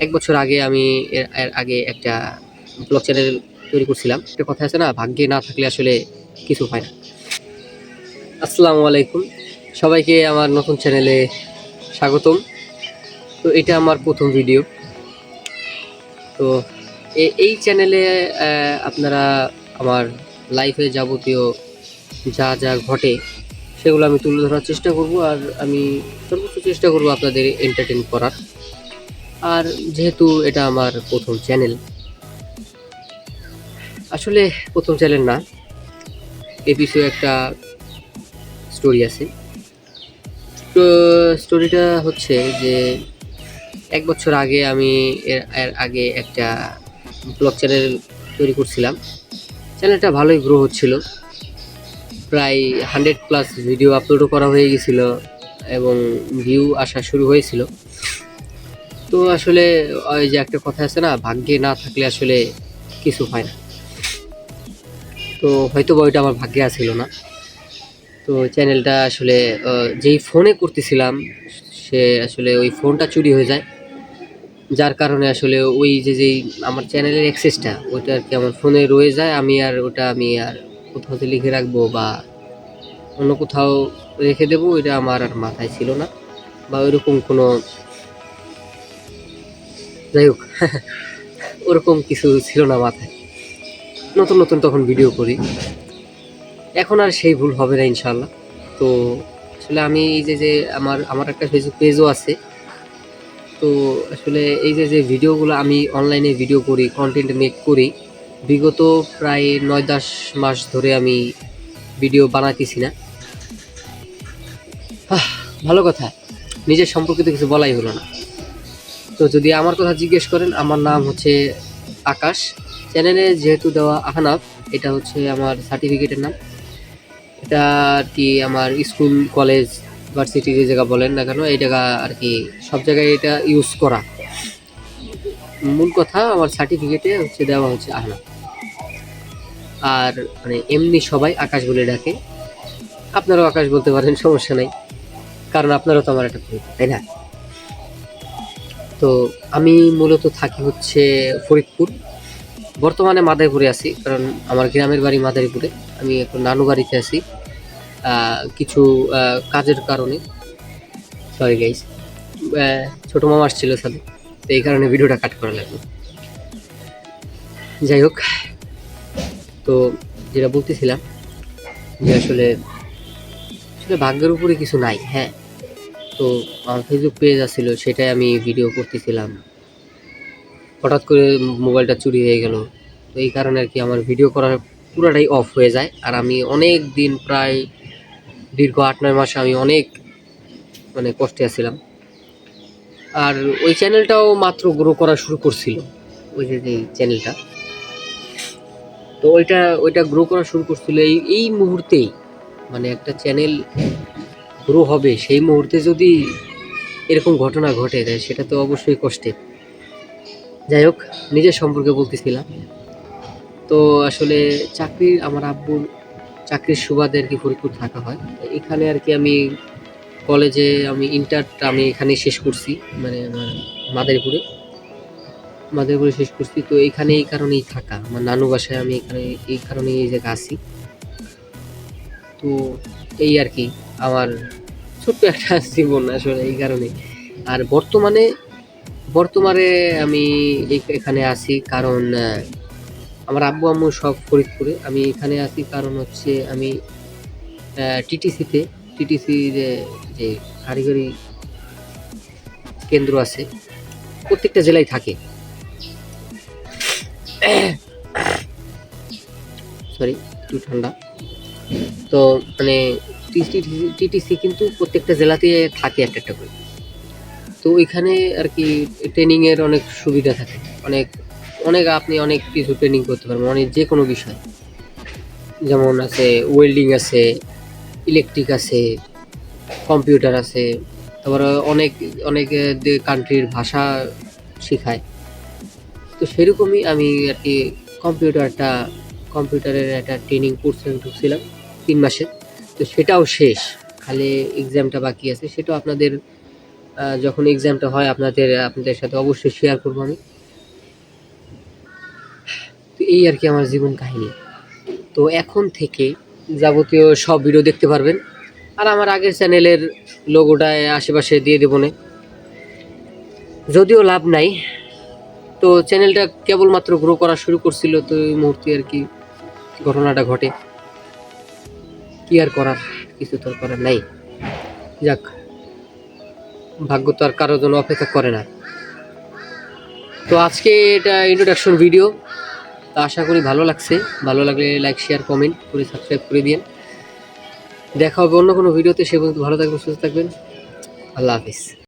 এক বছর আগে আমি এর আগে একটা ব্লগ চ্যানেল তৈরি করছিলাম। একটা কথা আছে না, ভাগ্যে না থাকলে আসলে কিছু হয় না। আসসালামু আলাইকুম, সবাইকে আমার নতুন চ্যানেলে স্বাগতম। তো এটা আমার প্রথম ভিডিও। তো এই চ্যানেলে আপনারা আমার লাইফে যাবতীয় যা যা ঘটে সেগুলো আমি তুলে ধরার চেষ্টা করব, আর আমি সর্বোচ্চ চেষ্টা করব আপনাদের এন্টারটেইন করার। আর যেহেতু এটা আমার প্রথম চ্যানেল, আসলে প্রথম চ্যানেল না, এ পিছনে একটা স্টোরি আছে। তো স্টোরিটা হচ্ছে যে এক বছর আগে আমি এর আগে একটা ব্লগ চ্যানেল তৈরি করছিলাম। চ্যানেলটা ভালোই গ্রো হচ্ছিল, প্রায় 100+ ভিডিও আপলোডও করা হয়ে গেছিল এবং ভিউ আসা শুরু হয়েছিল। তো আসলে ওই যে একটা কথা আছে না, ভাগ্যে না থাকলে আসলে কিছু হয় না। তো হয়তো বা ওইটা আমার ভাগ্যে ছিল না। তো চ্যানেলটা আসলে যেই ফোনে করতেছিলাম, সে আসলে ওই ফোনটা চুরি হয়ে যায়, যার কারণে আসলে ওই যেই আমার চ্যানেলের অ্যাক্সেসটা ওইটা আর কি আমার ফোনে রয়ে যায়। আমি আর কোথাও যে লিখে রাখবো বা অন্য কোথাও রেখে দেবো, ওইটা আমার আর মাথায় ছিল না, বা ওইরকম কোনো, যাই হোক ওরকম কিছু ছিল না মাথায়। নতুন নতুন তখন ভিডিও করি, এখন আর সেই ভুল হবে না ইনশাল্লাহ। তো আসলে আমি এই যে আমার আমার একটা ফেসবুক পেজও আছে। তো আসলে এই যে ভিডিওগুলো আমি অনলাইনে ভিডিও করি, কন্টেন্ট মেক করি, বিগত প্রায় 9-10 মাস ধরে আমি ভিডিও বানাইতেছি না। ভালো কথা, নিজের সম্পর্কিত কিছু বলাই হলো না। তো যদি আমার কথা জিজ্ঞেস করেন, আমার নাম হচ্ছে আকাশ। চ্যানেলে যেহেতু দেওয়া আহনাফ, এটা হচ্ছে আমার সার্টিফিকেটের নাম। এটা আর কি আমার স্কুল, কলেজ, ভার্সিটি যে জায়গা বলেন না কেন, এই জায়গা আর কি সব জায়গায় এটা ইউজ করা। মূল কথা, আমার সার্টিফিকেটে হচ্ছে দেওয়া হচ্ছে আহনাফ। আর মানে এমনি সবাই আকাশ বলে ডাকে, আপনারাও আকাশ বলতে পারেন, সমস্যা নাই, কারণ আপনারাও তো আমার একটা পরিবার, তাই না? তো আমি মূলত থাকি হচ্ছে ফরিদপুর, বর্তমানে মাদারীপুরে আছি, কারণ আমার গ্রামের বাড়ি মাদারীপুরে। আমি এখন নানু বাড়িতে আছি কিছু কাজের কারণে। সরি গাইস, ছোটো মামা আসছিল সাথে, তো এই কারণে ভিডিওটা কাট করা লাগলো। যাই হোক, তো যেটা বলতেছিলাম যে আসলে আসলে ভাগ্যের উপরে কিছু নাই। হ্যাঁ, তো আমার ফেসবুক পেজ আছিল, সেটাই আমি ভিডিও করতেছিলাম, হঠাৎ করে মোবাইলটা চুরি হয়ে গেল। তো এই কারণে আর কি আমার ভিডিও করার পুরাটাই অফ হয়ে যায়। আর আমি অনেক দিন, প্রায় দীর্ঘ 8-9 মাস আমি অনেক মানে কষ্টে আছিলাম। আর ওই চ্যানেলটাও মাত্র গ্রো করা শুরু করছিল, ওই যে চ্যানেলটা। তো ওইটা গ্রো করা শুরু করছিল এই মুহূর্তেই। মানে একটা চ্যানেল গ্রো হবে সেই মুহূর্তে যদি এরকম ঘটনা ঘটে যায়, সেটা তো অবশ্যই কষ্টের। যাই হোক, নিজের সম্পর্কে বলতেছিলাম। তো আসলে আমার আব্বুর চাকরির সুবাদে আর কি ফরিদপুর থাকা হয়। এখানে আর কি আমি কলেজে, আমি ইন্টারটা আমি এখানেই শেষ করছি, মানে আমার মাদারীপুরে মাদারীপুরে শেষ করছি। তো এখানে এই কারণেই থাকা, আমার নানু বাসায় আমি এখানে এই কারণেই এই জায়গায় আসি। তো এই আর কি আমার ছোট্ট একটা জীবন আসলে এই কারণে। আর বর্তমানে বর্তমানে আমি এখানে আছি কারণ আমার আব্বু আম্মু সব ফরিদপুরে, আমি এখানে আছি কারণ হচ্ছে আমি টিটিসিতে, টিটিসি যে কারিগরি কেন্দ্র আছে, প্রত্যেকটা জেলায় থাকে। সরি, একটু ঠান্ডা। তো মানে টিটিসি কিন্তু প্রত্যেকটা জেলাতে থাকে একটা একটা করে। তো ওইখানে আর কি ট্রেনিংয়ের অনেক সুবিধা থাকে, অনেক অনেক আপনি অনেক কিছু ট্রেনিং করতে পারবেন, অনেক যে কোনো বিষয়। যেমন আছে ওয়েল্ডিং আছে, ইলেকট্রিক আছে, কম্পিউটার আছে, তারপরে অনেক অনেক কান্ট্রির ভাষা শেখায়। তো সেরকমই আমি আর কি কম্পিউটারটা কম্পিউটারের একটা ট্রেনিং কোর্সে ঢুকছিলাম 3 মাসের। তো সেটাও শেষ, খালি এক্সামটা বাকি আছে, সেটাও আপনাদের যখন এক্সামটা হয় আপনাদের সাথে অবশ্যই শেয়ার করবো আমি। তো এই আর কি আমার জীবন কাহিনী। তো এখন থেকে যাবতীয় সব ভিডিও দেখতে পারবেন। আর আমার আগের চ্যানেলের লোগোটায় আশেপাশে দিয়ে দেবো না, যদিও লাভ নাই। তো চ্যানেলটা কেবলমাত্র গ্রো করা শুরু করছিল, তো এই মুহূর্তে আর কি ঘটনাটা ঘটে। কি আর করার, কিছু তো আর করার নাই। যাক, ভাগ্য তো আর কারোর জন্য অপেক্ষা করে না। তো আজকে এটা ইন্ট্রোডাকশন ভিডিও। তো আশা করি ভালো লাগছে। ভালো লাগলে লাইক, শেয়ার, কমেন্ট করে সাবস্ক্রাইব করে দিন। দেখা হবে অন্য কোনো ভিডিওতে। সে পর্যন্ত ভালো থাকবেন, সুস্থ থাকবেন। আল্লাহ হাফিজ।